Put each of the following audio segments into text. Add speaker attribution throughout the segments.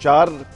Speaker 1: 4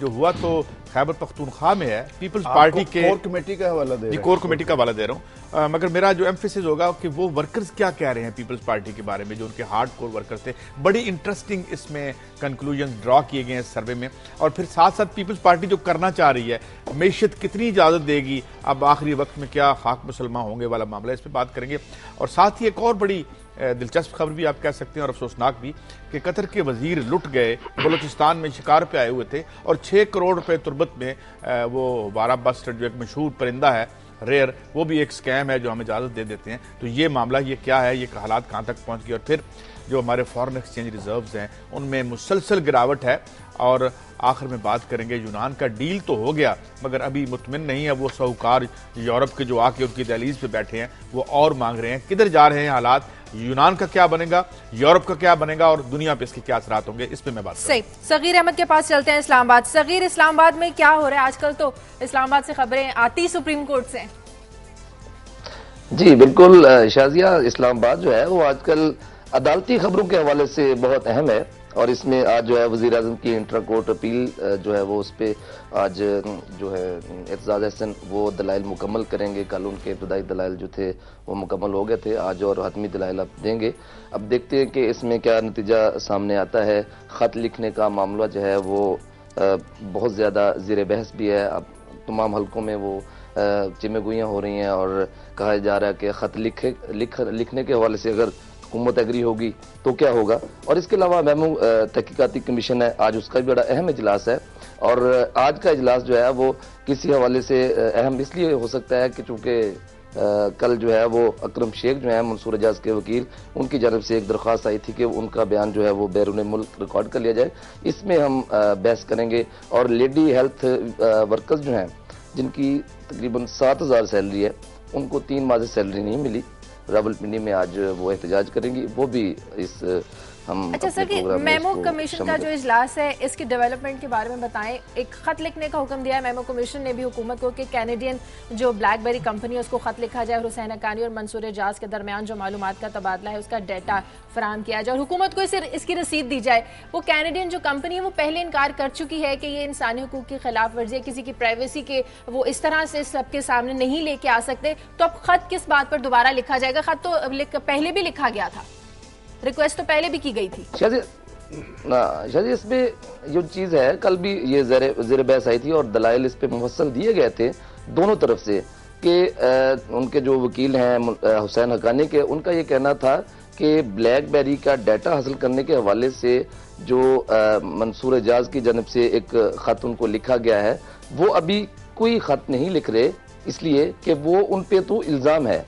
Speaker 2: جو ہوا تو خیبر پختونخوا میں ہے، پیپلز پارٹی کے
Speaker 1: کور کمیٹی کا حوالہ دے رہے ہیں،
Speaker 2: کور کمیٹی کا حوالہ دے رہا ہوں، مگر میرا جو ایمفیسس ہوگا کہ وہ ورکرز کیا کہہ رہے ہیں پیپلز پارٹی کے بارے میں، جو ان کے ہارڈ کور ورکرز تھے. بڑی انٹرسٹنگ اس میں کنکلوژنز ڈرا کیے گئے ہیں اس سروے میں. اور پھر ساتھ ساتھ پیپلز پارٹی جو کرنا چاہ رہی ہے، معیشت کتنی اجازت دے گی، اب آخری وقت میں کیا خاک مسلمان ہوں گے والا معاملہ، اس پہ بات کریں گے. اور ساتھ ہی ایک اور بڑی دلچسپ خبر بھی آپ کہہ سکتے ہیں اور افسوسناک بھی، کہ قطر کے وزیر لٹ گئے، بلوچستان میں شکار پہ آئے ہوئے تھے اور 6 کروڑ روپے تربت میں وہ وارا بسٹرڈ جو ایک مشہور پرندہ ہے ریئر، وہ بھی ایک سکیم ہے جو ہم اجازت دے دیتے ہیں. تو یہ معاملہ یہ کیا ہے، یہ حالات کہاں تک پہنچ گئے. اور پھر جو ہمارے فارن ایکسچینج ریزروز ہیں ان میں مسلسل گراوٹ ہے. اور آخر میں بات کریں گے، یونان کا ڈیل تو ہو گیا مگر ابھی مطمئن نہیں ہے وہ ساہوکار یورپ کے جو آ کے ان کی دہلیز پہ بیٹھے ہیں، وہ اور مانگ رہے ہیں. کدھر جا رہے ہیں حالات، یونان کا کیا بنے گا، یورپ کا کیا بنے گا اور دنیا پہ اس کے کیا اثرات ہوں گے، اس پہ میں بات کروں.
Speaker 3: صحیح. صغیر احمد کے پاس چلتے ہیں اسلام آباد. صغیر، اسلام آباد میں کیا ہو رہا ہے آج کل؟ تو اسلام آباد سے خبریں آتی سپریم کورٹ سے.
Speaker 4: جی بالکل شازیہ، اسلام آباد جو ہے وہ آج کل عدالتی خبروں کے حوالے سے بہت اہم ہے. اور اس میں آج جو ہے وزیر اعظم کی انٹرا کورٹ اپیل جو ہے وہ اس پہ آج جو ہے اعتزاز احسن وہ دلائل مکمل کریں گے. کل ان کے ابتدائی دلائل جو تھے وہ مکمل ہو گئے تھے، آج اور حتمی دلائل اب دیں گے. اب دیکھتے ہیں کہ اس میں کیا نتیجہ سامنے آتا ہے. خط لکھنے کا معاملہ جو ہے وہ بہت زیادہ زیر بحث بھی ہے. اب تمام حلقوں میں وہ چمے گوئیاں ہو رہی ہیں اور کہا جا رہا ہے کہ خط لکھنے کے حوالے سے اگر حکومت ایگری ہوگی تو کیا ہوگا. اور اس کے علاوہ میمو تحقیقاتی کمیشن ہے، آج اس کا بھی بڑا اہم اجلاس ہے. اور آج کا اجلاس جو ہے وہ کسی حوالے سے اہم اس لیے ہو سکتا ہے کہ چونکہ کل جو ہے وہ اکرم شیخ جو ہیں منصور اعجاز کے وکیل، ان کی جانب سے ایک درخواست آئی تھی کہ ان کا بیان جو ہے وہ بیرون ملک ریکارڈ کر لیا جائے. اس میں ہم بحث کریں گے. اور لیڈی ہیلتھ ورکرز جو ہیں جن کی تقریباً 7,000 سیلری ہے، ان کو 3 ماہ سے سیلری نہیں ملی. راولپنڈی میں آج وہ احتجاج کریں گی. وہ بھی اس ہم
Speaker 3: اچھا سر، کہ میمو کمیشن کا جو اجلاس ہے اس کی ڈیولپمنٹ کے بارے میں بتائیں. ایک خط لکھنے کا حکم دیا ہے میمو کمیشن نے بھی حکومت کو کہ کینیڈین جو بلیک بیری کمپنی ہے اس کو خط لکھا جائے اور حسین حقانی اور منصور اعجاز کے درمیان جو معلومات کا تبادلہ ہے اس کا ڈیٹا فراہم کیا جائے اور حکومت کو اس کی رسید دی جائے. وہ کینیڈین جو کمپنی ہے وہ پہلے انکار کر چکی ہے کہ یہ انسانی حقوق کی خلاف ورزی ہے، کسی کی پرائیویسی کے وہ اس طرح سے سب کے سامنے نہیں لے کے آ سکتے. تو اب خط کس بات پر دوبارہ لکھا جائے گا؟ خط تو پہلے بھی لکھا گیا تھا، ریکویسٹ تو پہلے بھی کی گئی تھی.
Speaker 4: شاید اس میں جو چیز ہے، کل بھی یہ زیر بحث آئی تھی اور دلائل اس پہ مفصل دیے گئے تھے دونوں طرف سے کہ ان کے جو وکیل ہیں حسین حقانی کے، ان کا یہ کہنا تھا کہ بلیک بیری کا ڈیٹا حاصل کرنے کے حوالے سے جو منصور اعجاز کی جانب سے ایک خط ان کو لکھا گیا ہے، وہ ابھی کوئی خط نہیں لکھ رہے، اس لیے کہ وہ ان پہ تو الزام ہے.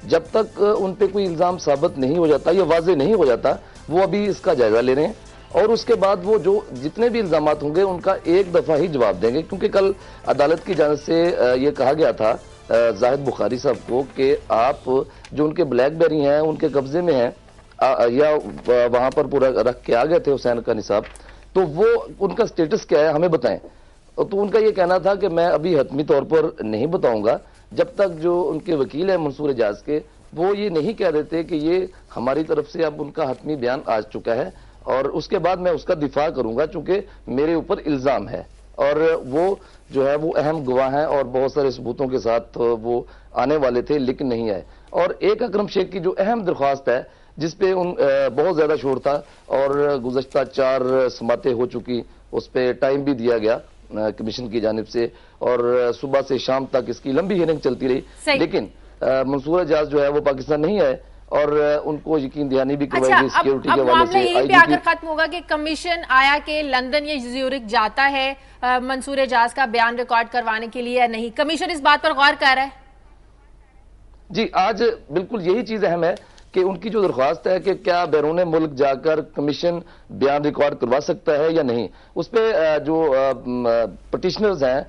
Speaker 4: جب تک ان پہ کوئی الزام ثابت نہیں ہو جاتا یا واضح نہیں ہو جاتا، وہ ابھی اس کا جائزہ لے رہے ہیں. اور اس کے بعد وہ جو جتنے بھی الزامات ہوں گے ان کا ایک دفعہ ہی جواب دیں گے. کیونکہ کل عدالت کی جانب سے یہ کہا گیا تھا زاہد بخاری صاحب کو کہ آپ جو ان کے بلیک بیری ہیں ان کے قبضے میں ہیں یا وہاں پر پورا رکھ کے آ گئے تھے حسین حقانی صاحب، تو وہ ان کا سٹیٹس کیا ہے ہمیں بتائیں. تو ان کا یہ کہنا تھا کہ میں ابھی حتمی طور پر نہیں بتاؤں گا جب تک جو ان کے وکیل ہیں منصور اعجاز کے وہ یہ نہیں کہہ دیتے کہ یہ ہماری طرف سے اب ان کا حتمی بیان آ چکا ہے اور اس کے بعد میں اس کا دفاع کروں گا چونکہ میرے اوپر الزام ہے. اور وہ جو ہے وہ اہم گواہ ہیں اور بہت سارے ثبوتوں کے ساتھ وہ آنے والے تھے لیکن نہیں آئے. اور ایک اکرم شیخ کی جو اہم درخواست ہے جس پہ بہت زیادہ شور تھا اور گزشتہ 4 سماعتیں ہو چکی، اس پہ ٹائم بھی دیا گیا کمیشن کی جانب سے اور صبح سے شام تک اس کی لمبی ہیئرنگ چلتی رہی، لیکن منصور اعجاز جو ہے وہ پاکستان نہیں آئے اور ان کو یقین دہانی بھی کروائی گئی سیکیورٹی کے حوالے سے.
Speaker 3: یہی پہ آ کر ختم ہوگا کہ کمیشن آیا کہ لندن یا زیورخ جاتا ہے منصور اعجاز کا بیان ریکارڈ کروانے کے لیے یا نہیں؟ کمیشن اس بات پر غور کر رہا ہے؟
Speaker 4: جی آج بالکل یہی چیز اہم ہے کہ ان کی جو درخواست ہے کہ کیا بیرون ملک جا کر کمیشن بیان ریکارڈ کروا سکتا ہے یا نہیں. اس پہ جو پٹیشنرز ہیں،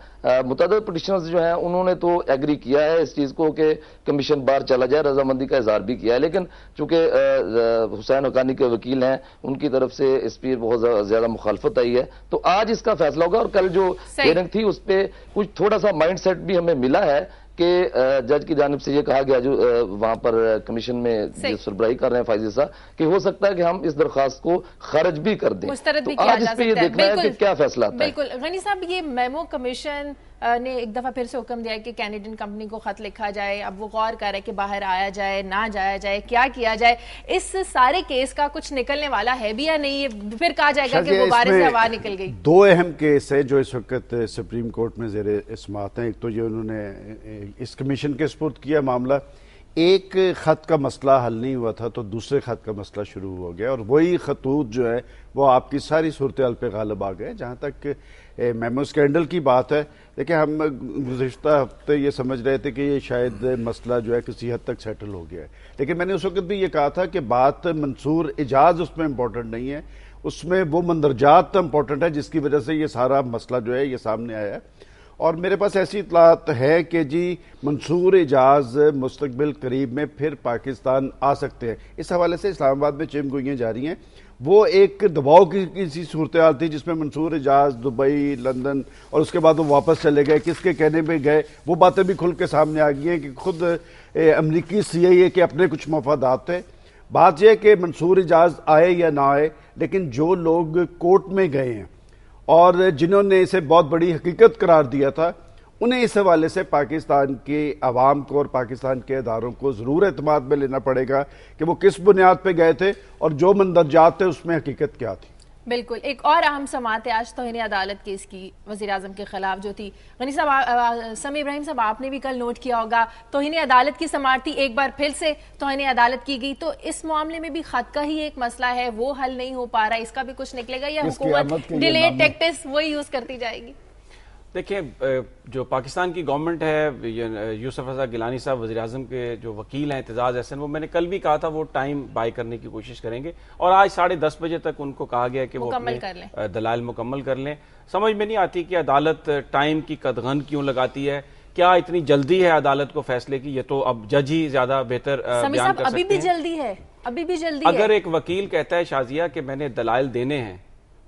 Speaker 4: متعدد پٹیشنرز جو ہیں، انہوں نے تو ایگری کیا ہے اس چیز کو کہ کمیشن باہر چلا جائے، رضامندی کا اظہار بھی کیا ہے. لیکن چونکہ حسین حقانی کے وکیل ہیں ان کی طرف سے اس پہ بہت زیادہ مخالفت آئی ہے تو آج اس کا فیصلہ ہوگا. اور کل جو ہیئرنگ تھی اس پہ کچھ تھوڑا سا مائنڈ سیٹ بھی ہمیں ملا ہے کہ جج کی جانب سے یہ کہا گیا جو وہاں پر کمیشن میں سربراہی کر رہے ہیں فائز صاحب کہ ہو سکتا ہے کہ ہم اس درخواست کو خارج بھی کر دیں،
Speaker 3: مسترد بھی
Speaker 4: تو
Speaker 3: کیا
Speaker 4: آج
Speaker 3: جا
Speaker 4: اس پہ یہ
Speaker 3: سکتا ہے۔
Speaker 4: دیکھنا ہے کہ کیا فیصلہ آتا ہے۔
Speaker 3: بالکل غنی صاحب، یہ میمو کمیشن نے ایک دفعہ پھر سے حکم دیا ہے کہ کینیڈین کمپنی کو خط لکھا جائے، اب وہ غور کر رہے کہ باہر آیا جائے نہ جایا جائے، کیا کیا جائے، اس سارے کیس کا کچھ نکلنے والا ہے بھی یا نہیں؟ پھر کہا جائے گا کہ وہ بارے سے ہوا نکل گئی۔
Speaker 1: دو اہم کیس ہے جو اس وقت سپریم کورٹ میں زیر سماعت ہیں۔ ایک تو یہ انہوں نے اس کمیشن کے سپرد کیا معاملہ، ایک خط کا مسئلہ حل نہیں ہوا تھا تو دوسرے خط کا مسئلہ شروع ہو گیا، اور وہی خطوط جو ہے وہ آپ کی ساری صورتحال پہ غالب آ گئے۔ جہاں تک میمو اسکینڈل کی بات ہے، دیکھیں ہم گزشتہ ہفتے یہ سمجھ رہے تھے کہ یہ شاید مسئلہ جو ہے کسی حد تک سیٹل ہو گیا ہے، لیکن میں نے اس وقت بھی یہ کہا تھا کہ بات منصور اعجاز اس میں امپورٹنٹ نہیں ہے، اس میں وہ مندرجات امپورٹنٹ ہے جس کی وجہ سے یہ سارا مسئلہ جو ہے یہ سامنے آیا ہے۔ اور میرے پاس ایسی اطلاعات ہے کہ جی منصور اعجاز مستقبل قریب میں پھر پاکستان آ سکتے ہیں۔ اس حوالے سے اسلام آباد میں چیم گوئیاں جاری ہیں۔ وہ ایک دباؤ کی کسی صورتحال تھی جس میں منصور اعجاز دبئی، لندن اور اس کے بعد وہ واپس چلے گئے، کس کے کہنے پہ گئے، وہ باتیں بھی کھل کے سامنے آ گئی ہیں کہ خود امریکی CIA کے اپنے کچھ مفادات تھے۔ بات یہ ہے کہ منصور اعجاز آئے یا نہ آئے، لیکن جو لوگ کورٹ میں گئے ہیں اور جنہوں نے اسے بہت بڑی حقیقت قرار دیا تھا، انہیں اس حوالے سے پاکستان کے عوام کو اور پاکستان کے اداروں کو ضرور اعتماد میں لینا پڑے گا کہ وہ کس بنیاد پہ گئے تھے اور جو مندرجات تھے اس میں حقیقت کیا تھی۔
Speaker 3: بالکل، ایک اور اہم سماعت ہے آج توہین عدالت کیس کی وزیر اعظم کے خلاف جو تھی۔ غنی صاحب، سمیع ابراہیم صاحب، آپ نے بھی کل نوٹ کیا ہوگا توہین عدالت کی سماعت تھی، ایک بار پھر سے توہین عدالت کی گئی، تو اس معاملے میں بھی خط کا ہی ایک مسئلہ ہے، وہ حل نہیں ہو پا رہا، اس کا بھی کچھ نکلے گا یا حکومت ڈیلے ٹیکٹس وہی یوز کرتی جائے گی؟
Speaker 5: دیکھیں، جو پاکستان کی گورنمنٹ ہے، یوسف رضا گیلانی صاحب وزیر اعظم کے جو وکیل ہیں اعتزاز احسن، وہ میں نے کل بھی کہا تھا وہ ٹائم بائی کرنے کی کوشش کریں گے، اور آج 10:30 بجے تک ان کو کہا گیا کہ وہ اپنے دلائل مکمل کر لیں۔ سمجھ میں نہیں آتی کہ عدالت ٹائم کی قدغن کیوں لگاتی ہے، کیا اتنی جلدی ہے عدالت کو فیصلے کی؟ یہ تو اب جج ہی زیادہ بہتر بیان کر سکتے ہیں۔
Speaker 3: ابھی بھی جلدی ہے، ابھی بھی جلدی ہے۔
Speaker 5: اگر ایک وکیل کہتا ہے شازیہ کہ میں نے دلائل دینے ہیں،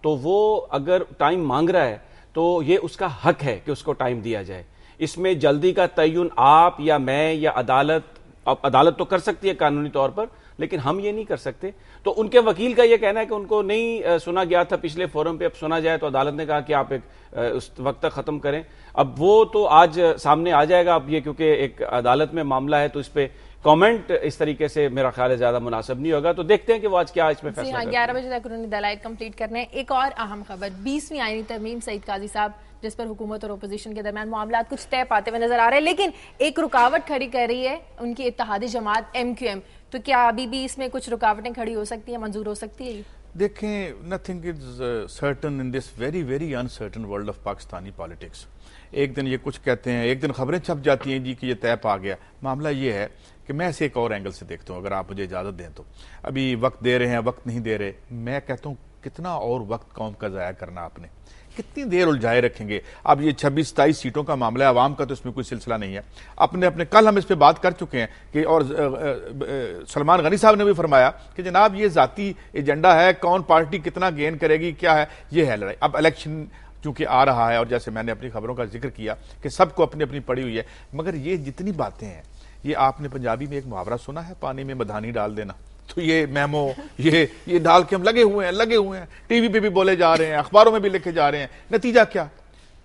Speaker 5: تو وہ اگر ٹائم مانگ رہا ہے تو یہ اس کا حق ہے کہ اس کو ٹائم دیا جائے۔ اس میں جلدی کا تعین آپ یا میں یا عدالت تو کر سکتی ہے قانونی طور پر، لیکن ہم یہ نہیں کر سکتے۔ تو ان کے وکیل کا یہ کہنا ہے کہ ان کو نہیں سنا گیا تھا پچھلے فورم پہ، اب سنا جائے، تو عدالت نے کہا کہ آپ ایک اس وقت تک ختم کریں۔ اب وہ تو آج سامنے آ جائے گا، اب یہ کیونکہ ایک عدالت میں معاملہ ہے تو اس پہ کامنٹ اس طریقے سے میرا خیال ہے زیادہ مناسب نہیں ہوگا، تو دیکھتے ہیں کہ وہ آج کیا اس میں فیصلہ کرتے ہیں۔
Speaker 3: 11 بجے تک انہوں نے دلائل کمپلیٹ کرنے ہیں۔ ایک اور اہم خبر، 20ویں آئینی ترمیم سعید قاضی صاحب جس پر حکومت اور اپوزیشن کے درمیان معاملات کچھ طے پاتے ہوئے نظر آ رہے ہیں، لیکن ایک رکاوٹ کھڑی کر رہی ہے ان کی اتحادی جماعت MQM، تو کیا ابھی بھی اس میں کچھ رکاوٹیں کھڑی ہو سکتی ہیں، منظور ہو سکتی ہے؟
Speaker 2: دیکھیں، nothing is certain in this very very uncertain world of Pakistani politics۔ ایک دن یہ کچھ کہتے ہیں، ایک دن خبریں چھپ جاتی ہیں جی کہ یہ طے پا گیا۔ معاملہ یہ ہے کہ میں اسے ایک اور اینگل سے دیکھتا ہوں، اگر آپ مجھے اجازت دیں تو۔ ابھی وقت دے رہے ہیں، وقت نہیں دے رہے، میں کہتا ہوں کتنا اور وقت قوم کا ضائع کرنا آپ نے، کتنی دیر الجھائے رکھیں گے؟ اب یہ 26-27 سیٹوں کا معاملہ ہے، عوام کا تو اس میں کوئی سلسلہ نہیں ہے۔ اپنے کل ہم اس پہ بات کر چکے ہیں کہ، اور سلمان غنی صاحب نے بھی فرمایا کہ جناب یہ ذاتی ایجنڈا ہے، کون پارٹی کتنا گین کرے گی، کیا ہے، یہ ہے لڑائی۔ اب الیکشن چونکہ آ رہا ہے، اور جیسے میں نے اپنی خبروں کا ذکر کیا کہ سب کو اپنی اپنی پڑی ہوئی ہے، مگر یہ جتنی باتیں ہیں، یہ آپ نے پنجابی میں ایک محاورہ سنا ہے، پانی میں مدھانی ڈال دینا، تو یہ میمو یہ ڈال کے ہم لگے ہوئے ہیں، ٹی وی پہ بھی بولے جا رہے ہیں، اخباروں میں بھی لکھے جا رہے ہیں، نتیجہ کیا؟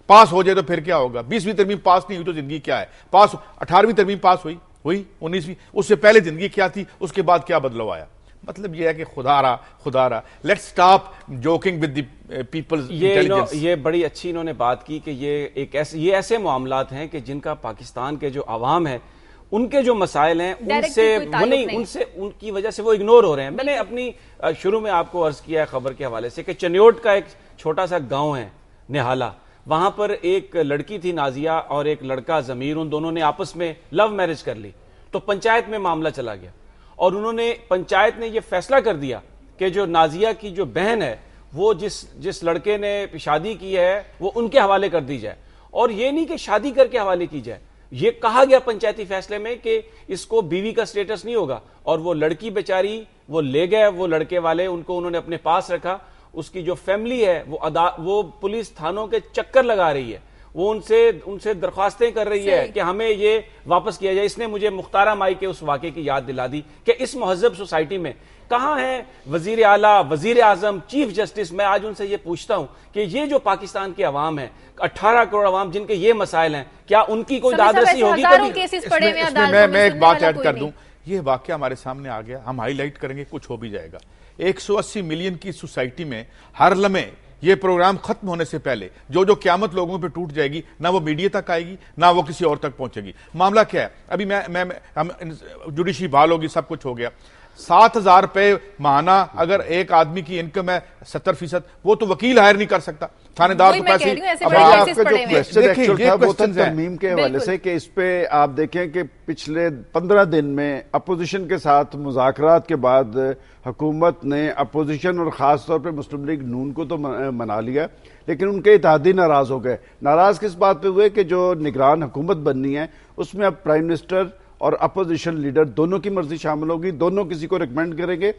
Speaker 2: پاس ہو جائے تو پھر کیا ہوگا؟ 20ویں ترمیم پاس نہیں ہوئی تو زندگی کیا ہے؟ 18ویں ترمیم پاس ہوئی 19ویں، اس سے پہلے زندگی کیا تھی، اس کے بعد کیا بدلاؤ آیا؟ مطلب یہ ہے کہ خدا را let's stop joking with the people's intelligence.
Speaker 5: یہ بڑی اچھی انہوں نے بات کی کہ یہ ایسے معاملات ہیں کہ جن کا پاکستان کے جو عوام ہیں ان کے جو مسائل ہیں ان کی وجہ سے وہ اگنور ہو رہے ہیں۔ میں نے اپنی شروع میں آپ کو عرض کیا ہے خبر کے حوالے سے کہ چنیوٹ کا ایک چھوٹا سا گاؤں ہے نہالا، وہاں پر ایک لڑکی تھی نازیہ اور ایک لڑکا ضمیر، ان دونوں نے آپس میں لو میرج کر لی، تو پنچایت میں معاملہ چلا گیا اور پنچایت نے یہ فیصلہ کر دیا کہ جو نازیہ کی جو بہن ہے وہ جس لڑکے نے شادی کی ہے وہ ان کے حوالے کر دی جائے، اور یہ نہیں کہ شادی کر کے حوالے کی جائے، یہ کہا گیا پنچایتی فیصلے میں کہ اس کو بیوی کا سٹیٹس نہیں ہوگا، اور وہ لڑکی بیچاری وہ لے گئے، وہ لڑکے والے ان کو انہوں نے اپنے پاس رکھا، اس کی جو فیملی ہے وہ پولیس تھانوں کے چکر لگا رہی ہے، وہ ان سے درخواستیں کر رہی ہے کہ ہمیں یہ واپس کیا جائے. اس نے مجھے مختارہ مائی کے اس واقعے کی یاد دلا دی کہ اس مہذب سوسائٹی میں کہاں ہے وزیر اعلیٰ, وزیر اعظم, چیف جسٹس. میں آج ان سے یہ پوچھتا ہوں کہ یہ جو پاکستان کے عوام ہے, 18 کروڑ عوام جن کے یہ مسائل ہیں, کیا ان کی کوئی داد رسی ہوگی کبھی؟
Speaker 2: میں ایک بات ایڈ کر دوں, یہ واقعہ ہمارے سامنے آ گیا, ہم ہائی لائٹ کریں گے, کچھ ہو بھی جائے گا. 180 ملین کی سوسائٹی میں ہر لمحے یہ پروگرام ختم ہونے سے پہلے جو قیامت لوگوں پہ ٹوٹ جائے گی, نہ وہ میڈیا تک آئے گی نہ وہ کسی اور تک پہنچے گی. معاملہ کیا ہے, ابھی جوڈیشری بحال ہوگی, سب کچھ ہو گیا. 7,000 روپے ماہانہ اگر ایک آدمی کی انکم ہے 70%, وہ تو وکیل ہائر نہیں کر سکتا, تھانے دار تو پیسے.
Speaker 1: اب آپ کا جو کویسچن ایکچوئل تھا وہ تھا ترمیم کے حوالے سے کہ اس پہ آپ دیکھیں کہ پچھلے 15 دن میں اپوزیشن کے ساتھ مذاکرات کے بعد حکومت نے اپوزیشن اور خاص طور پہ مسلم لیگ نون کو تو منا لیا, لیکن ان کے اتحادی ناراض ہو گئے. ناراض کس بات پہ ہوئے کہ جو نگران حکومت بننی ہے اس میں اب پرائم منسٹر اور اپوزیشن لیڈر دونوں کی مرضی شامل ہوگی, دونوں کسی کو ریکمینڈ کریں گے,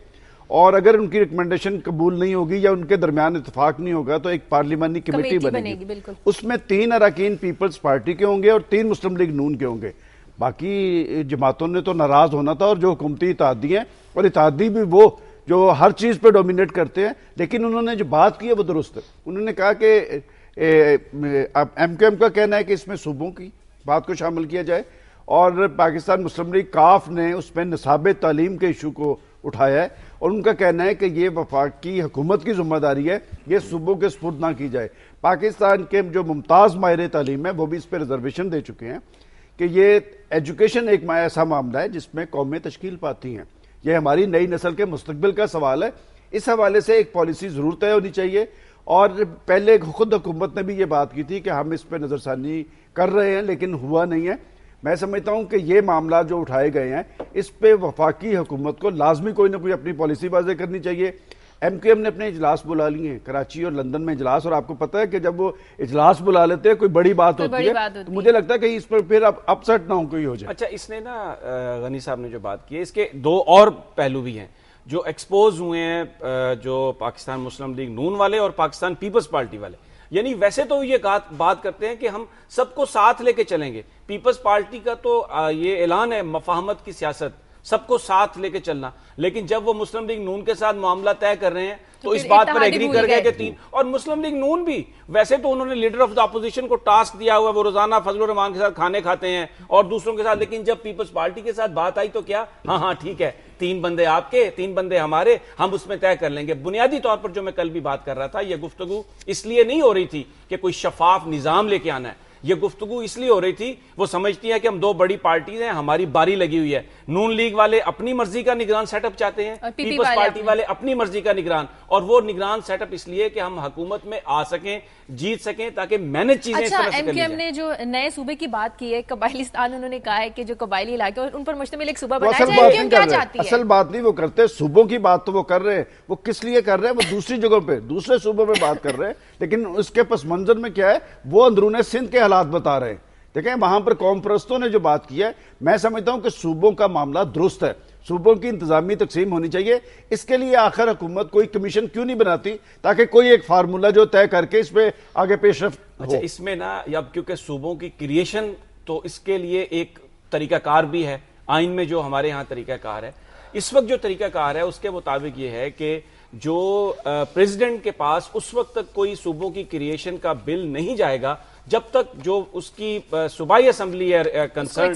Speaker 1: اور اگر ان کی ریکمینڈیشن قبول نہیں ہوگی یا ان کے درمیان اتفاق نہیں ہوگا تو ایک پارلیمانی کمیٹی بنے گی. اس میں 3 اراکین پیپلز پارٹی کے ہوں گے اور 3 مسلم لیگ نون کے ہوں گے. باقی جماعتوں نے تو ناراض ہونا تھا, اور جو حکومتی اتحادی ہیں, اور اتحادی بھی وہ جو ہر چیز پہ ڈومینیٹ کرتے ہیں, لیکن انہوں نے جو بات کی ہے وہ درست ہے. انہوں نے کہا کہ ایم کیو ایم کا کہنا ہے کہ اس میں صوبوں کی بات کو شامل کیا جائے, اور پاکستان مسلم لیگ کاف نے اس میں نصاب تعلیم کے ایشو کو اٹھایا ہے, اور ان کا کہنا ہے کہ یہ وفاقی حکومت کی ذمہ داری ہے, یہ صوبوں کے سپرد نہ کی جائے. پاکستان کے جو ممتاز ماہر تعلیم ہے وہ بھی اس پہ ریزرویشن دے چکے ہیں کہ یہ ایجوکیشن ایک ایسا معاملہ ہے جس میں قومیں تشکیل پاتی ہیں, یہ ہماری نئی نسل کے مستقبل کا سوال ہے. اس حوالے سے ایک پالیسی ضرور طے ہونی چاہیے, اور پہلے خود حکومت نے بھی یہ بات کی تھی کہ ہم اس پہ نظر ثانی کر رہے ہیں لیکن ہوا نہیں ہے. میں سمجھتا ہوں کہ یہ معاملات جو اٹھائے گئے ہیں اس پہ وفاقی حکومت کو لازمی کوئی نہ کوئی اپنی پالیسی واضح کرنی چاہیے. ایم کیو ایم نے اپنے اجلاس بلا لیے ہیں, کراچی اور لندن میں اجلاس, اور آپ کو پتہ ہے کہ جب وہ اجلاس بلا لیتے ہیں کوئی بڑی بات ہوتی ہے تو مجھے لگتا ہے کہ اس پر پھر اپ سیٹ نہ ہو کوئی ہو جائے.
Speaker 5: اچھا, اس نے نا غنی صاحب نے جو بات کی ہے اس کے 2 اور پہلو بھی ہیں جو ایکسپوز ہوئے ہیں, جو پاکستان مسلم لیگ نون والے اور پاکستان پیپلز پارٹی والے. یعنی ویسے تو یہ بات کرتے ہیں کہ ہم سب کو ساتھ لے کے چلیں گے. پیپلز پارٹی کا تو یہ اعلان ہے مفاہمت کی سیاست, سب کو ساتھ لے کے چلنا, لیکن جب وہ مسلم لیگ نون کے ساتھ معاملہ طے کر رہے ہیں تو اس بات پر ایگری کر گئے کہ 3, اور مسلم لیگ نون بھی ویسے تو انہوں نے لیڈر آف دا اپوزیشن کو ٹاسک دیا ہوا ہے, وہ روزانہ فضل الرحمان کے ساتھ کھانے کھاتے ہیں اور دوسروں کے ساتھ, لیکن جب پیپلز پارٹی کے ساتھ بات آئی تو کیا, ہاں ٹھیک ہے, 3 بندے آپ کے 3 بندے ہمارے, ہم اس میں طے کر لیں گے. بنیادی طور پر جو میں کل بھی بات کر رہا تھا, یہ گفتگو اس لیے نہیں ہو رہی تھی کہ کوئی شفاف نظام لے کے آنا ہے, یہ گفتگو اس لیے ہو رہی تھی وہ سمجھتی ہے کہ ہم 2 بڑی پارٹیز ہیں, ہماری باری لگی ہوئی ہے. نون لیگ والے اپنی مرضی کا نگران سیٹ اپ چاہتے ہیں, پیپلز پارٹی والے اپنی مرضی کا نگران, اور وہ نگران سیٹ اپ اس لیے کہ ہم حکومت میں آ سکیں, جیت سکیں, تاکہ مینج چیزیں اس طرح سے
Speaker 3: ایم کیو ایم نے جو نئے صوبے کی بات کی ہے, قبائلیستان, انہوں نے کہا ہے کہ جو قبائلی علاقے ان پر مشتمل ایک صوبہ بنایا جائے. ایم کیا چاہتی ہے؟
Speaker 1: اصل بات نہیں وہ کرتے, صوبوں کی بات تو وہ کر رہے ہیں, وہ کس لیے کر رہے ہیں, وہ دوسری جگہوں پہ دوسرے صوبوں میں بات کر رہے ہیں, لیکن اس کے پس منظر میں کیا ہے, وہ اندرون سندھ کے حالات بتا رہے ہیں. دیکھیں وہاں پر قوم پرستوں نے جو بات کی ہے, میں سمجھتا ہوں کہ صوبوں کا معاملہ درست ہے, صوبوں کی انتظامی تقسیم ہونی چاہیے. اس کے لیے آخر حکومت کوئی کمیشن کیوں نہیں بناتی تاکہ کوئی ایک فارمولہ جو طے کر کے اس پہ آگے پیش رفت ہو.
Speaker 5: اچھا, اس میں نا اب کیونکہ صوبوں کی کریشن, تو اس کے لیے ایک طریقہ کار بھی ہے آئین میں, جو ہمارے ہاں طریقہ کار ہے اس وقت, جو طریقہ کار ہے اس کے مطابق یہ ہے کہ جو پریزیڈنٹ کے پاس اس وقت تک کوئی صوبوں کی کریشن کا بل نہیں جائے گا جب تک جو اس کی صوبائی اسمبلی ہے کنسرن,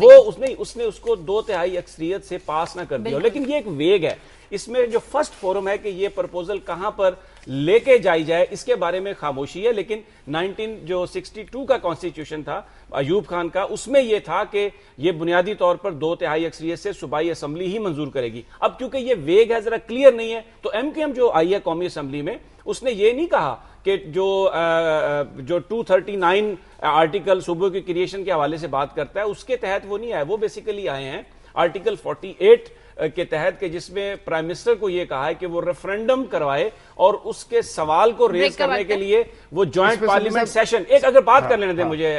Speaker 5: وہ اس نے اس کو 2/3 اکثریت سے پاس نہ کر دیا. لیکن یہ ایک ویگ ہے, اس میں جو فرسٹ فورم ہے کہ یہ پرپوزل کہاں پر لے کے جائی جائے اس کے بارے میں خاموشی ہے. لیکن 1962 کا کانسٹیٹیوشن تھا ایوب خان کا, اس میں یہ تھا کہ یہ بنیادی طور پر 2/3 اکثریت سے صوبائی اسمبلی ہی منظور کرے گی. اب کیونکہ یہ ویگ ہے, ذرا کلیئر نہیں ہے, تو ایم کیو ایم جو آئی ہے قومی اسمبلی میں, اس نے یہ نہیں کہا کہ جو 239 آرٹیکل صوبوں کی کریشن کے حوالے سے بات کرتا ہے اس کے تحت وہ نہیں آئے. وہ بیسیکلی آئے ہیں آرٹیکل 48 کے تحت, کہ جس میں پرائم منسٹر کو یہ کہا ہے کہ وہ ریفرنڈم کروائے اور اس کے سوال کو ریز کرنے کے لیے وہ جوائنٹ پارلیمنٹ سیشن, ایک اگر بات کر لینے دیں مجھے,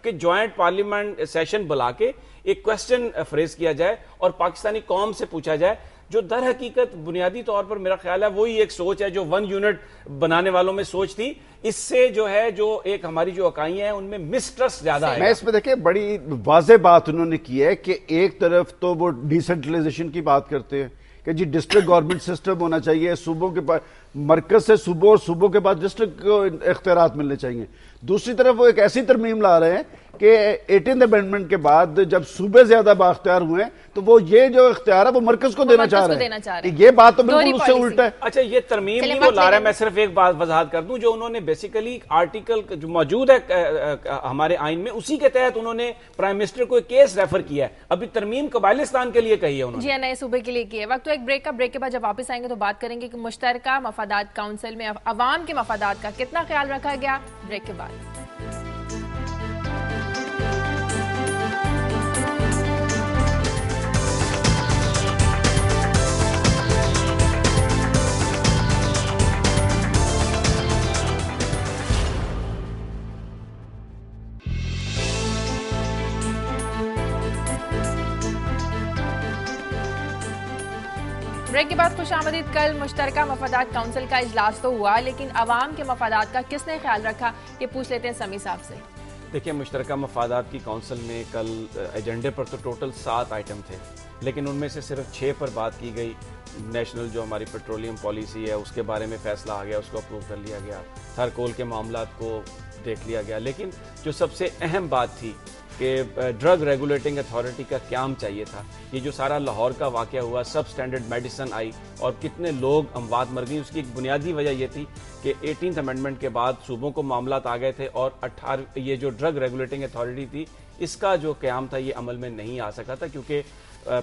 Speaker 5: کہ جوائنٹ پارلیمنٹ سیشن بلا کے ایک کوسچن فریز کیا جائے اور پاکستانی قوم سے پوچھا جائے جو در حقیقت بنیادی طور پر میرا خیال ہے وہی ایک سوچ ہے جو 1 یونٹ بنانے والوں میں سوچ تھی. اس سے جو ہے جو ایک ہماری جو اکائیاں ہیں ان میں مسٹرسٹ زیادہ ہے.
Speaker 1: میں اس میں دیکھیں بڑی واضح بات انہوں نے کی ہے کہ ایک طرف تو وہ ڈیسنٹرلائزیشن کی بات کرتے ہیں کہ جی ڈسٹرکٹ گورنمنٹ سسٹم ہونا چاہیے, صوبوں کے پاس مرکز سے صوبوں اور صوبوں کے بعد ڈسٹرکٹ کو اختیارات ملنے چاہیے. دوسری طرف وہ ایک ایسی ترمیم لا رہے ہیں کہ 18 امینڈمنٹ کے بعد جب صوبے زیادہ بااختیار ہوئے تو وہ یہ جو اختیار ہے وہ مرکز کو دینا چاہ رہے ہیں. یہ بات تو بالکل اس سے الٹا ہے.
Speaker 5: اچھا یہ ترمیم نہیں وہ لا رہا ہے, میں صرف ایک بات وضاحت کر دوں, جو انہوں نے بیسیکلی آرٹیکل جو موجود ہے ہمارے آئین میں اسی کے تحت انہوں نے پرائم منسٹر کو ایک کیس ریفر کیا ہے. ابھی ترمیم قبائلستان کے لیے کہی ہے انہوں نے,
Speaker 3: جی نئے صوبے کے لیے کی ہے. وقت تو ایک بریک کا, بریک کے بعد جب واپس آئیں گے تو بات کریں گے کہ مشترکہ مفادات کونسل میں عوام کے مفادات کا کتنا خیال رکھا گیا. بریک کے بعد بریک کے بعد خوش آمدید. کل مشترکہ مفادات کونسل کا اجلاس تو ہوا, لیکن عوام کے مفادات کا کس نے خیال رکھا یہ پوچھ لیتے ہیں سمیع صاحب سے.
Speaker 5: دیکھیں مشترکہ مفادات کی کونسل میں کل ایجنڈے پر تو ٹوٹل 7 آئٹم تھے, لیکن ان میں سے صرف 6 پر بات کی گئی. نیشنل جو ہماری پیٹرولیم پالیسی ہے اس کے بارے میں فیصلہ آ گیا, اس کو اپروو کر لیا گیا. تھرکول کے معاملات کو دیکھ لیا گیا. لیکن جو سب سے اہم بات تھی کہ ڈرگ ریگولیٹنگ اتھارٹی کا قیام چاہیے تھا. یہ جو سارا لاہور کا واقعہ ہوا, سب سٹینڈرڈ میڈیسن آئی اور کتنے لوگ اموات مر گئی, اس کی ایک بنیادی وجہ یہ تھی کہ 18 امینڈمنٹ کے بعد صوبوں کو معاملات آ گئے تھے اور یہ جو ڈرگ ریگولیٹنگ اتھارٹی تھی اس کا جو قیام تھا یہ عمل میں نہیں آ سکا تھا, کیونکہ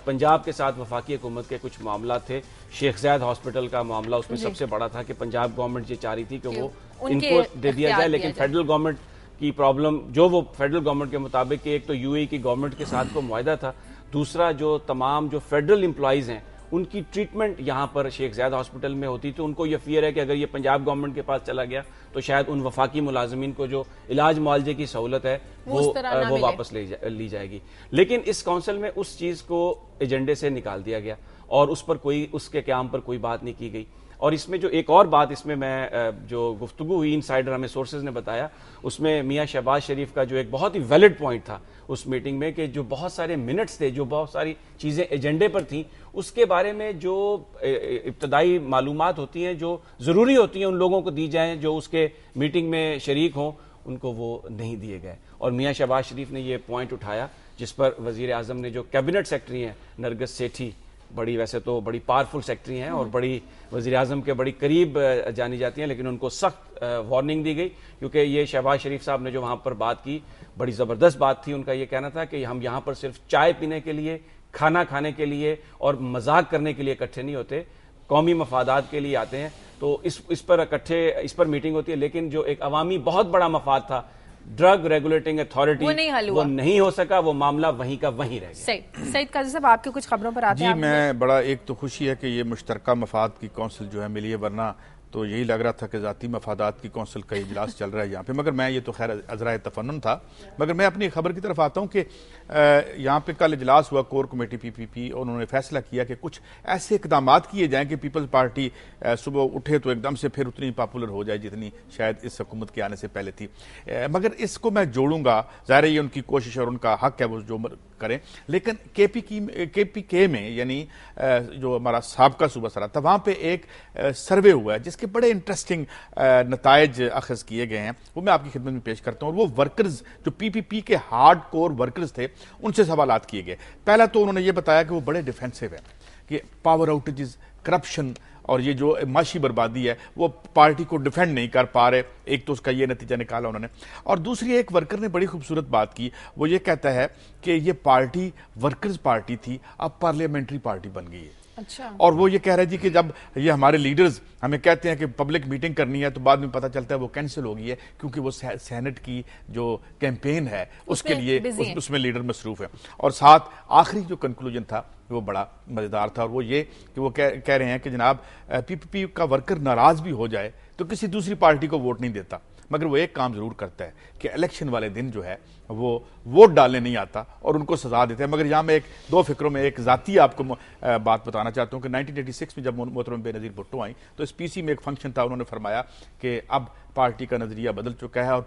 Speaker 5: پنجاب کے ساتھ وفاقی حکومت کے کچھ معاملات تھے. شیخ زاید ہاسپٹل کا معاملہ اس میں سب سے بڑا تھا کہ پنجاب گورنمنٹ یہ چاہ رہی تھی کہ وہ ان کو دے دیا جائے, لیکن فیڈرل گورنمنٹ کی پرابلم جو وہ فیڈرل گورنمنٹ کے مطابق کہ ایک تو یو اے کی گورنمنٹ کے ساتھ کو معاہدہ تھا, دوسرا جو تمام جو فیڈرل امپلائیز ہیں ان کی ٹریٹمنٹ یہاں پر شیخ زاید ہاسپٹل میں ہوتی, تو ان کو یہ فیئر ہے کہ اگر یہ پنجاب گورنمنٹ کے پاس چلا گیا تو شاید ان وفاقی ملازمین کو جو علاج معالجے کی سہولت ہے وہ واپس لی جائے گی. لیکن اس کونسل میں اس چیز کو ایجنڈے سے نکال دیا گیا اور اس کے قیام پر کوئی بات نہیں کی گئی. اور اس میں جو ایک اور بات اس میں جو گفتگو ہوئی انسائڈر ہمیں سورسز نے بتایا, اس میں میاں شہباز شریف کا جو ایک بہت ہی ویلڈ پوائنٹ تھا اس میٹنگ میں کہ جو بہت سارے منٹس تھے, جو بہت ساری چیزیں ایجنڈے پر تھیں, اس کے بارے میں جو ابتدائی معلومات ہوتی ہیں جو ضروری ہوتی ہیں ان لوگوں کو دی جائیں جو اس کے میٹنگ میں شریک ہوں, ان کو وہ نہیں دیے گئے. اور میاں شہباز شریف نے یہ پوائنٹ اٹھایا جس پر وزیر اعظم نے جو کیبنٹ سیکرٹری ہیں نرگس سیٹھی, ویسے تو بڑی پاورفل سیکرٹری ہیں اور بڑی وزیر اعظم کے بڑی قریب جانی جاتی ہیں, لیکن ان کو سخت وارننگ دی گئی کیونکہ یہ شہباز شریف صاحب نے جو وہاں پر بات کی بڑی زبردست بات تھی. ان کا یہ کہنا تھا کہ ہم یہاں پر صرف چائے پینے کے لیے, کھانا کھانے کے لیے اور مذاق کرنے کے لیے اکٹھے نہیں ہوتے, قومی مفادات کے لیے آتے ہیں. تو اس پر میٹنگ ہوتی ہے, لیکن جو ایک عوامی بہت بڑا مفاد تھا ڈرگ ریگولیٹنگ اتھارٹی وہ نہیں ہو سکا, وہ معاملہ وہیں کا وہیں رہ گیا.
Speaker 3: سعید قاضی صاحب آپ کی کچھ خبروں پر آتے ہیں.
Speaker 2: جی میں بڑا ایک تو خوشی ہے کہ یہ مشترکہ مفاد کی کونسل جو ہے ملی ہے, ورنہ تو یہی لگ رہا تھا کہ ذاتی مفادات کی کونسل کا اجلاس چل رہا ہے یہاں پہ. مگر میں یہ تو خیر عذرائے تفنن تھا, مگر میں اپنی خبر کی طرف آتا ہوں کہ یہاں پہ کل اجلاس ہوا کور کمیٹی PPP, اور انہوں نے فیصلہ کیا کہ کچھ ایسے اقدامات کیے جائیں کہ پیپلز پارٹی صبح اٹھے تو ایک دم سے پھر اتنی پاپولر ہو جائے جتنی شاید اس حکومت کے آنے سے پہلے تھی. مگر اس کو میں جوڑوں گا, ظاہر ہے یہ ان کی کوشش اور ان کا حق ہے وہ جو کریں, لیکن KPK میں یعنی جو ہمارا سابقہ صوبہ سرحد تھا وہاں پہ ایک سروے ہوا ہے جس کے بڑے انٹرسٹنگ نتائج اخذ کیے گئے ہیں, وہ میں آپ کی خدمت میں پیش کرتا ہوں. اور وہ ورکرز جو PPP کے ہارڈ کور ورکرز تھے ان سے سوالات کیے گئے. پہلا تو انہوں نے یہ بتایا کہ وہ بڑے ڈیفینسو ہیں کہ پاور آؤٹیجز, کرپشن اور یہ جو معاشی بربادی ہے وہ پارٹی کو ڈیفینڈ نہیں کر پا رہے. ایک تو اس کا یہ نتیجہ نکالا انہوں نے. اور دوسری ایک ورکر نے بڑی خوبصورت بات کی, وہ یہ کہتا ہے کہ یہ پارٹی ورکرز پارٹی تھی, اب پارلیمنٹری پارٹی بن گئی ہے. اور وہ یہ کہہ رہے جی کہ جب یہ ہمارے لیڈرز ہمیں کہتے ہیں کہ پبلک میٹنگ کرنی ہے تو بعد میں پتہ چلتا ہے وہ کینسل ہو گئی ہے کیونکہ وہ سینٹ کی جو کیمپین ہے اس کے لیے اس میں لیڈر مصروف ہے. اور ساتھ آخری جو کنکلوژن تھا وہ بڑا مزیدار تھا، اور وہ یہ کہ وہ کہہ رہے ہیں کہ جناب پی پی پی کا ورکر ناراض بھی ہو جائے تو کسی دوسری پارٹی کو ووٹ نہیں دیتا، مگر وہ ایک کام ضرور کرتا ہے کہ الیکشن والے دن جو ہے وہ ووٹ ڈالنے نہیں آتا اور ان کو سزا دیتا ہے۔ مگر یہاں میں دو فکروں میں ایک ذاتی آپ کو بات بتانا چاہتا ہوں کہ 1986 میں جب محترم بے نظیر بھٹو آئیں تو اس پی سی میں ایک فنکشن تھا، انہوں نے فرمایا کہ اب پارٹی کا نظریہ بدل چکا ہے اور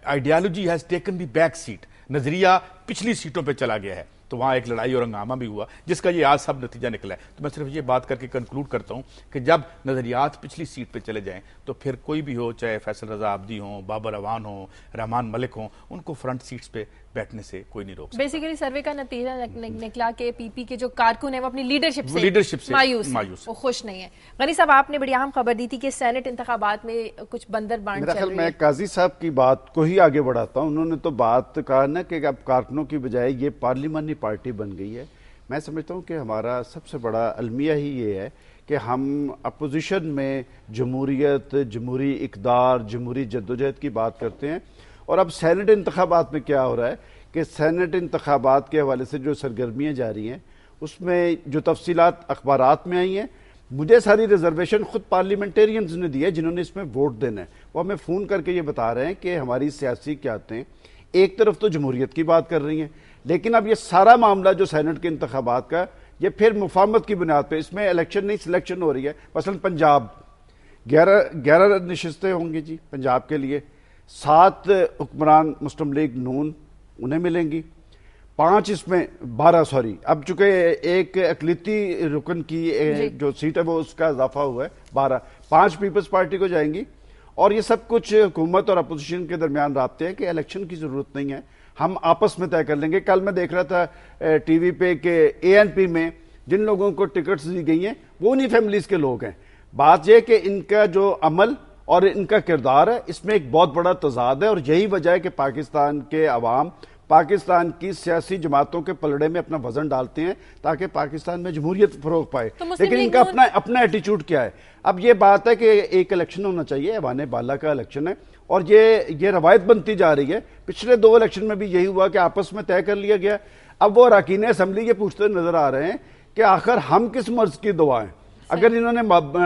Speaker 2: ideology has taken the back set, نظریہ پچھلی سیٹوں پہ چلا گیا ہے۔ تو وہاں ایک لڑائی اور ہنگامہ بھی ہوا جس کا یہ آج سب نتیجہ نکلا ہے۔ تو میں صرف یہ بات کر کے کنکلوڈ کرتا ہوں کہ جب نظریات پچھلی سیٹ پہ چلے جائیں تو پھر کوئی بھی ہو، چاہے فیصل رضا عابدی ہوں، بابر اعوان ہوں، رحمان ملک ہوں، ان کو فرنٹ سیٹس پہ بیٹھنے سے کوئی نہیں روک سکتا۔
Speaker 3: بیسیکلی سروے کا نتیجہ نکلا کہ پی پی کے جو کارکن ہیں وہ اپنی لیڈرشپ سے مایوس، وہ خوش نہیں ہیں۔ غنی صاحب، آپ نے بڑی اہم خبر دی تھی کہ سینٹ انتخابات میں کچھ بندر بانٹ چل رہی ہے۔
Speaker 1: میں قاضی صاحب کی بات کو ہی آگے بڑھاتا ہوں، انہوں نے تو بات کہا نا کہ اب کارکنوں کی بجائے یہ پارلیمانی پارٹی بن گئی ہے۔ میں سمجھتا ہوں کہ ہمارا سب سے بڑا المیہ ہی یہ ہے کہ ہم اپوزیشن میں جمہوریت، جمہوری اقدار، جمہوری جدوجہد کی بات کرتے ہیں، اور اب سینٹ انتخابات میں کیا ہو رہا ہے کہ سینٹ انتخابات کے حوالے سے جو سرگرمیاں جاری ہیں اس میں جو تفصیلات اخبارات میں آئی ہیں، مجھے ساری ریزرویشن خود پارلیمنٹیرینز نے دی ہے جنہوں نے اس میں ووٹ دینا ہے۔ وہ ہمیں فون کر کے یہ بتا رہے ہیں کہ ہماری سیاسی قیادتیں ایک طرف تو جمہوریت کی بات کر رہی ہیں، لیکن اب یہ سارا معاملہ جو سینٹ کے انتخابات کا یہ پھر مفاہمت کی بنیاد پہ، اس میں الیکشن نہیں سلیکشن ہو رہی ہے۔ مثلا پنجاب 11 نشستیں ہوں گی جی پنجاب کے لیے، 7 حکمران مسلم لیگ نون انہیں ملیں گی، 5 اس میں 12 اب چونکہ ایک اقلیتی رکن کی جو سیٹ ہے وہ اس کا اضافہ ہوا ہے 12، 5 پیپلز پارٹی کو جائیں گی، اور یہ سب کچھ حکومت اور اپوزیشن کے درمیان رابطے ہیں کہ الیکشن کی ضرورت نہیں ہے، ہم آپس میں طے کر لیں گے۔ کل میں دیکھ رہا تھا ٹی وی پہ کہ اے این پی میں جن لوگوں کو ٹکٹس دی گئی ہیں وہ انہی فیملیز کے لوگ ہیں۔ بات یہ کہ ان کا جو عمل اور ان کا کردار ہے اس میں ایک بہت بڑا تضاد ہے، اور یہی وجہ ہے کہ پاکستان کے عوام پاکستان کی سیاسی جماعتوں کے پلڑے میں اپنا وزن ڈالتے ہیں تاکہ پاکستان میں جمہوریت فروغ پائے، لیکن ان کا اپنا ایٹیچیوڈ کیا ہے۔ اب یہ بات ہے کہ ایک الیکشن ہونا چاہیے، ایوان بالا کا الیکشن ہے، اور یہ روایت بنتی جا رہی ہے۔ پچھلے 2 الیکشن میں بھی یہی ہوا کہ آپس میں طے کر لیا گیا۔ اب وہ اراکین اسمبلی یہ پوچھتے نظر آ رہے ہیں کہ آخر ہم کس مرض کی دعا ہیں؟ اگر انہوں نے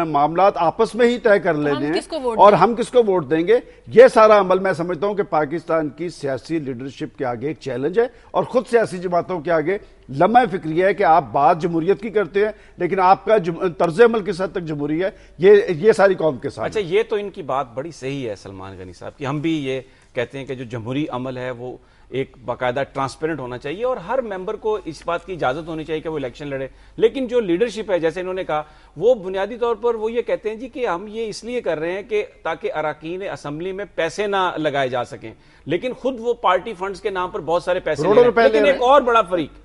Speaker 1: معاملات آپس میں ہی طے کر لینے ہیں اور ہم کس کو ووٹ دیں گے، یہ سارا عمل میں سمجھتا ہوں کہ پاکستان کی سیاسی لیڈرشپ کے آگے ایک چیلنج ہے، اور خود سیاسی جماعتوں کے آگے لمحہ فکری ہے کہ آپ بات جمہوریت کی کرتے ہیں لیکن آپ کا طرز عمل کس حد تک جمہوری ہے، یہ ساری قوم کے ساتھ۔
Speaker 5: اچھا، یہ تو ان کی بات بڑی صحیح ہے سلمان غنی صاحب کہ ہم بھی یہ کہتے ہیں کہ جو جمہوری عمل ہے وہ ایک باقاعدہ ٹرانسپیرنٹ ہونا چاہیے اور ہر ممبر کو اس بات کی اجازت ہونی چاہیے کہ وہ الیکشن لڑے، لیکن جو لیڈرشپ ہے جیسے انہوں نے کہا وہ بنیادی طور پر وہ یہ کہتے ہیں جی کہ ہم یہ اس لیے کر رہے ہیں کہ تاکہ اراکین اسمبلی میں پیسے نہ لگائے جا سکیں، لیکن خود وہ پارٹی فنڈز کے نام پر بہت سارے پیسے لے رہے ہیں۔ لیکن ایک اور بڑا فریق،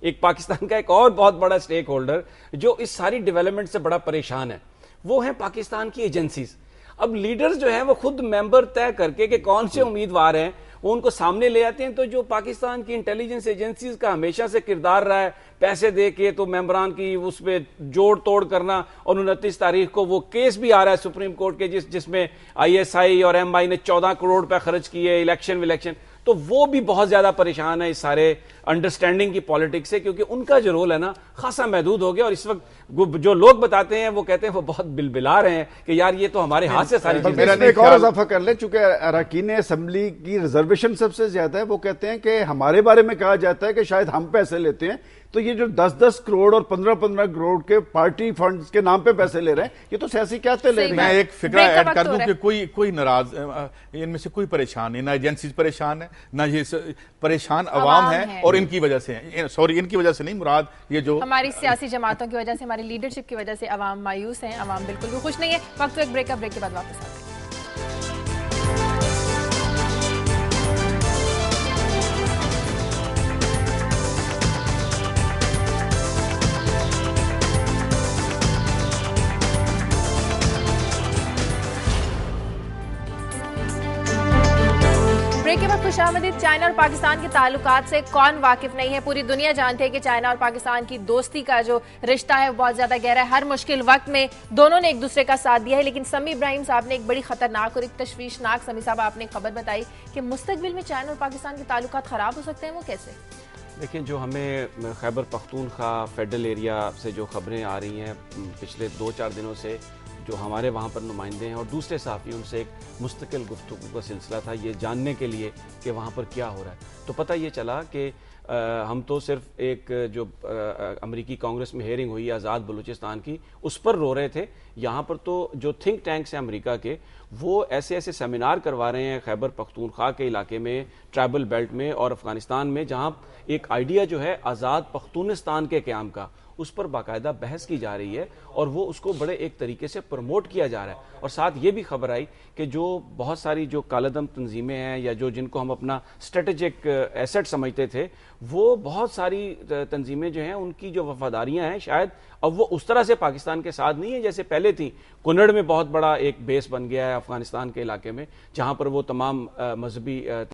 Speaker 5: ایک پاکستان کا ایک اور بہت بڑا سٹیک ہولڈر جو اس ساری ڈیولپمنٹ سے بڑا پریشان ہے وہ ہیں پاکستان کی ایجنسیز۔ اب لیڈرز جو ہیں وہ خود ممبر طے کر کے کہ کون سے امیدوار ہیں وہ ان کو سامنے لے آتے ہیں، تو جو پاکستان کی انٹیلیجنس ایجنسیز کا ہمیشہ سے کردار رہا ہے پیسے دے کے تو ممبران کی اس پہ جوڑ توڑ کرنا، اور 29 تاریخ کو وہ کیس بھی آ رہا ہے سپریم کورٹ کے جس میں آئی ایس آئی اور ایم آئی نے 14 کروڑ روپے خرچ کیے الیکشن، تو وہ بھی بہت زیادہ پریشان ہے اس سارے انڈرسٹینڈنگ کی پالیٹکس سے، کیونکہ ان کا جو رول ہے نا خاصا محدود ہو گیا، اور اس وقت جو لوگ بتاتے ہیں وہ کہتے ہیں وہ بہت بلبلا رہے ہیں کہ یار یہ تو ہمارے ہاتھ سے ساری چیزیں۔
Speaker 1: میں ایک اور اضافہ کر لیں، چونکہ اراکین اسمبلی کی ریزرویشن سب سے زیادہ ہے، وہ کہتے ہیں کہ ہمارے بارے میں کہا جاتا ہے کہ شاید ہم پیسے لیتے ہیں، تو یہ جو 10 کروڑ اور 15 کروڑ کے پارٹی فنڈز کے نام پہ پیسے لے رہے ہیں یہ تو سیاسی قیادتیں لے رہے ہیں۔
Speaker 2: میں ایک فکرہ ایڈ کر دوں کہ کوئی ناراض ان میں سے کوئی پریشان نہیں، نہ ایجنسیز پریشان ہے، نہ یہ پریشان عوام ہے، اور ان کی وجہ سے ان کی وجہ سے نہیں، مراد یہ جو
Speaker 3: ہماری سیاسی جماعتوں کی وجہ سے، ہماری لیڈرشپ کی وجہ سے عوام مایوس ہیں، عوام بالکل بھی خوش نہیں ہے۔ وقت ایک بریک کے بعد واپس آتے ہیں۔ خوش آمدید۔ چائنا اور پاکستان کے تعلقات سے کون واقف نہیں ہے؟ پوری دنیا جانتے ہے کہ چائنا اور پاکستان کی دوستی کا جو رشتہ ہے بہت زیادہ گہرا ہے، ہر مشکل وقت میں دونوں نے ایک دوسرے کا ساتھ دیا ہے، لیکن سمی ابراہیم صاحب نے ایک بڑی خطرناک اور ایک تشویشناک، سمی صاحب آپ نے خبر بتائی کہ مستقبل میں چائنا اور پاکستان کے تعلقات خراب ہو سکتے ہیں، وہ کیسے؟
Speaker 5: دیکھیں جو ہمیں خیبر پختونخوا فیڈرل ایریا سے جو خبریں آ رہی ہیں پچھلے 2-4 دنوں سے، جو ہمارے وہاں پر نمائندے ہیں اور دوسرے صحافی، ان سے ایک مستقل گفتگو کا سلسلہ تھا یہ جاننے کے لیے کہ وہاں پر کیا ہو رہا ہے، تو پتہ یہ چلا کہ ہم تو صرف ایک جو امریکی کانگریس میں ہیئرنگ ہوئی آزاد بلوچستان کی اس پر رو رہے تھے، یہاں پر تو جو تھنک ٹینکس ہیں امریکہ کے وہ ایسے ایسے سیمینار کروا رہے ہیں خیبر پختونخوا کے علاقے میں، ٹرائبل بیلٹ میں اور افغانستان میں، جہاں ایک آئیڈیا جو ہے آزاد پختونستان کے قیام کا اس پر باقاعدہ بحث کی جا رہی ہے اور وہ اس کو بڑے ایک طریقے سے پروموٹ کیا جا رہا ہے۔ اور ساتھ یہ بھی خبر آئی کہ جو بہت ساری جو کالعدم تنظیمیں ہیں یا جو جن کو ہم اپنا اسٹریٹجک ایسٹ سمجھتے تھے، وہ بہت ساری تنظیمیں جو ہیں ان کی جو وفاداریاں ہیں شاید اب وہ اس طرح سے پاکستان کے ساتھ نہیں ہے جیسے پہلے تھیں۔ کنڑ میں بہت بڑا ایک بیس بن گیا ہے افغانستان کے علاقے میں، جہاں پر وہ تمام مذہبی